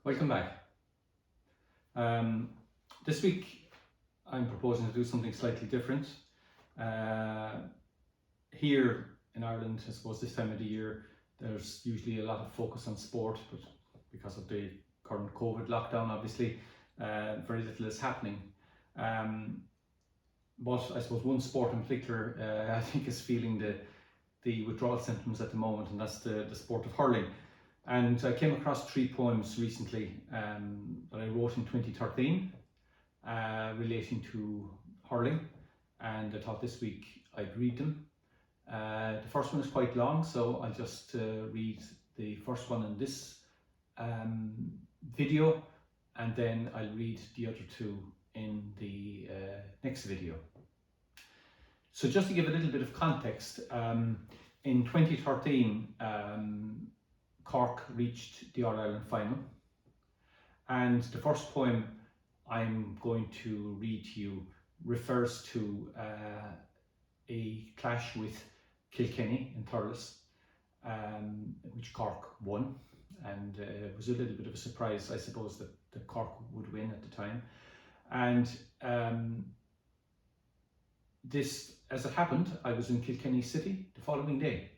Welcome back. This week I'm proposing to do something slightly different. Here in Ireland, I suppose this time of the year, there's usually a lot of focus on sport, but because of the current COVID lockdown, obviously, very little is happening. But I suppose one sport in particular, I think, is feeling the withdrawal symptoms at the moment, and that's the sport of hurling. And I came across 3 poems recently that I wrote in 2013 relating to hurling, and I thought this week I'd read them. The first one is quite long, so I'll just read the first one in this video, and then I'll read the other 2 in the next video. So just to give a little bit of context, in 2013 Cork reached the All-Ireland final, and the first poem I'm going to read to you refers to a clash with Kilkenny in Thurles, which Cork won, and it was a little bit of a surprise, I suppose, that Cork would win at the time. And this, as it happened, I was in Kilkenny City the following day,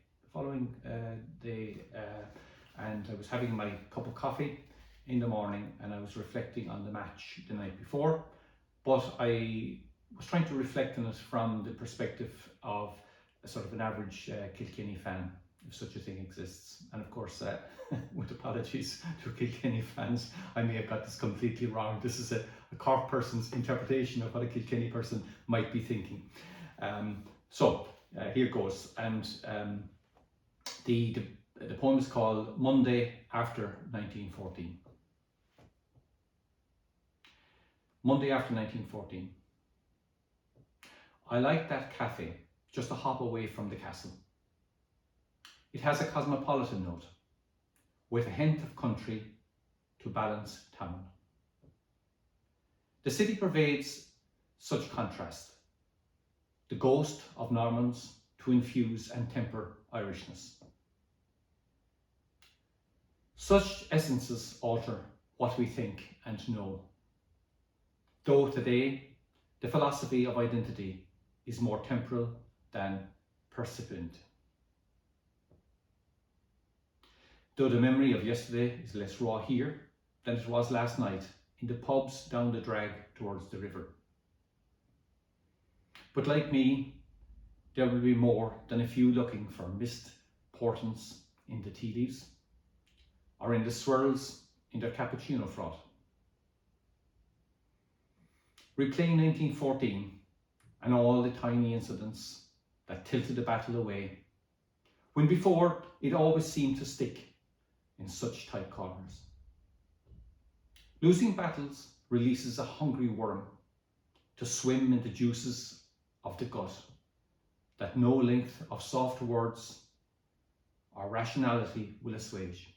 and I was having my cup of coffee in the morning, and I was reflecting on the match the night before, but I was trying to reflect on it from the perspective of a sort of an average Kilkenny fan, if such a thing exists. And of course, with apologies to Kilkenny fans, I may have got this completely wrong. This is a Cork person's interpretation of what a Kilkenny person might be thinking. So here goes, and the poem is called Monday After 1914. Monday after 1914. I like that cafe, just a hop away from the castle. It has a cosmopolitan note, with a hint of country to balance town. The city pervades such contrast, the ghost of Normans to infuse and temper Irishness. Such essences alter what we think and know, though today the philosophy of identity is more temporal than percipient. Though the memory of yesterday is less raw here than it was last night in the pubs down the drag towards the river. But like me, there will be more than a few looking for missed portents in the tea leaves, or in the swirls in their cappuccino froth. Replaying 1914 and all the tiny incidents that tilted the battle away, when before it always seemed to stick in such tight corners. Losing battles releases a hungry worm to swim in the juices of the gut that no length of soft words or rationality will assuage.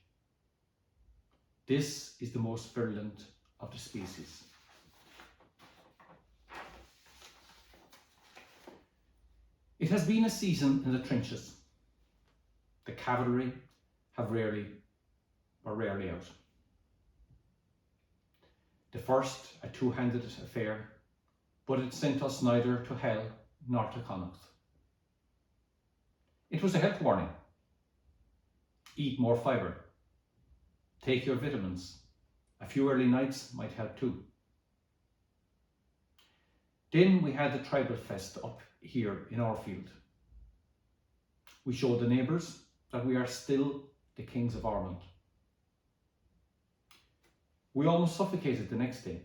This is the most virulent of the species. It has been a season in the trenches. The cavalry were rarely out. The first a two-handed affair, but it sent us neither to hell nor to Connacht. It was a health warning. Eat more fibre. Take your vitamins. A few early nights might help too. Then we had the tribal fest up here in our field. We showed the neighbours that we are still the kings of Ormond. We almost suffocated the next day.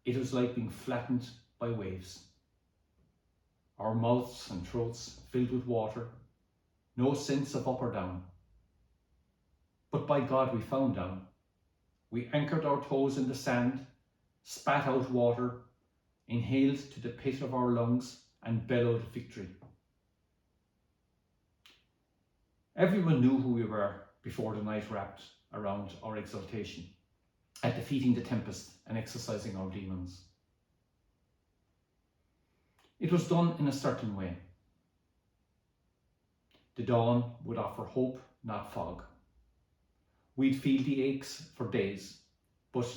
It was like being flattened by waves. Our mouths and throats filled with water, no sense of up or down. But by God we found down. We anchored our toes in the sand, spat out water, inhaled to the pit of our lungs and bellowed victory. Everyone knew who we were before the night wrapped around our exultation at defeating the tempest and exercising our demons. It was done in a certain way. The dawn would offer hope, not fog. We'd feel the aches for days, but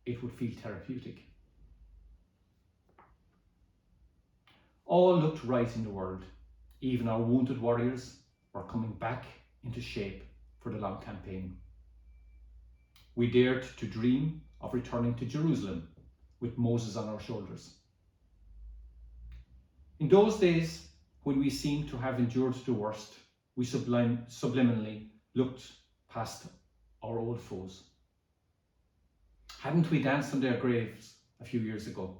it would feel therapeutic. All looked right in the world. Even our wounded warriors were coming back into shape for the long campaign. We dared to dream of returning to Jerusalem with Moses on our shoulders. In those days, when we seemed to have endured the worst, we subliminally looked past our old foes. Hadn't we danced on their graves a few years ago?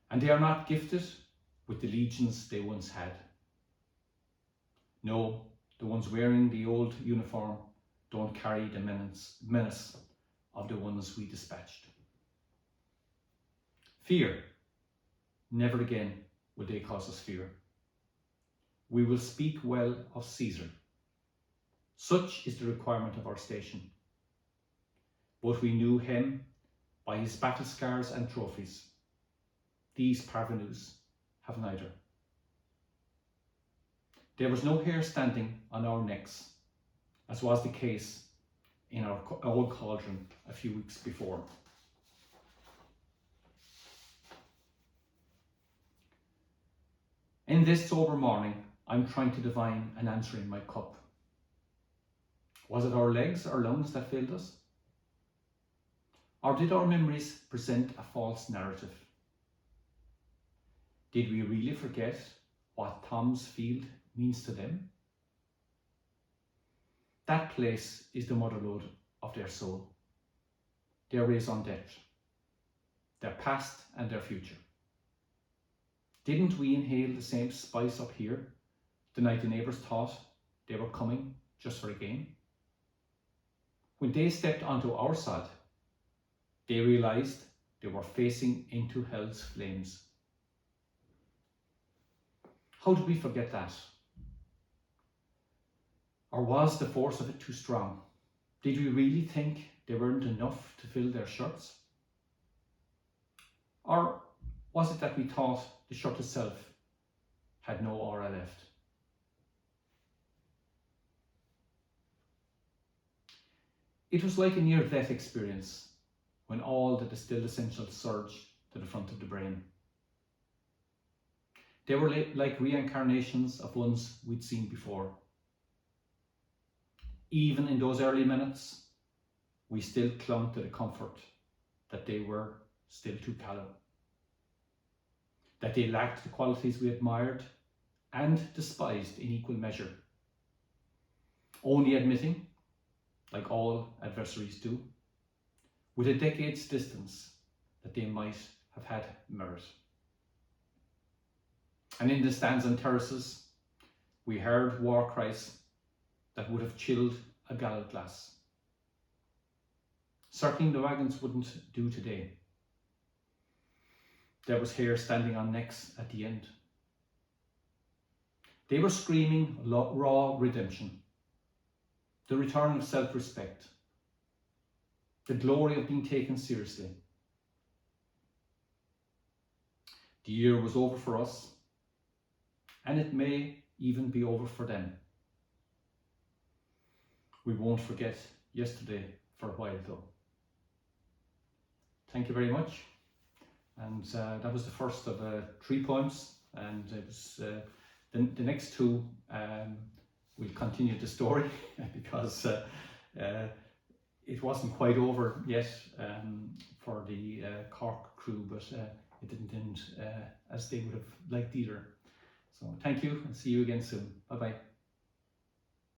And they are not gifted with the legions they once had. No, the ones wearing the old uniform don't carry the menace of the ones we dispatched. Fear. Never again will they cause us fear. We will speak well of Caesar. Such is the requirement of our station. But we knew him by his battle scars and trophies. These parvenus have neither. There was no hair standing on our necks, as was the case in our old cauldron a few weeks before. In this sober morning, I'm trying to divine an answer in my cup. Was it our legs or lungs that failed us? Or did our memories present a false narrative? Did we really forget what Tom's Field means to them? That place is the motherlode of their soul, their raison d'etre, their past and their future. Didn't we inhale the same spice up here the night the neighbours thought they were coming just for a game? When they stepped onto our sod, they realised they were facing into hell's flames. How did we forget that? Or was the force of it too strong? Did we really think they weren't enough to fill their shirts? Or was it that we thought the shirt itself had no aura left? It was like a near-death experience when all the distilled essentials surged to the front of the brain. They were like reincarnations of ones we'd seen before. Even in those early minutes, we still clung to the comfort that they were still too callow, that they lacked the qualities we admired and despised in equal measure, only admitting, like all adversaries do, with a decade's distance, that they might have had merit. And in the stands and terraces, we heard war cries that would have chilled a galley glass. Circling the wagons wouldn't do today. There was hair standing on necks at the end. They were screaming raw redemption, the return of self-respect, the glory of being taken seriously. The year was over for us, and it may even be over for them. We won't forget yesterday for a while though. Thank you very much. And that was the first of 3 poems, and it was, the next two will continue the story because it wasn't quite over yet for the Cork crew, but it didn't end as they would have liked either. So thank you, and see you again soon. Bye bye.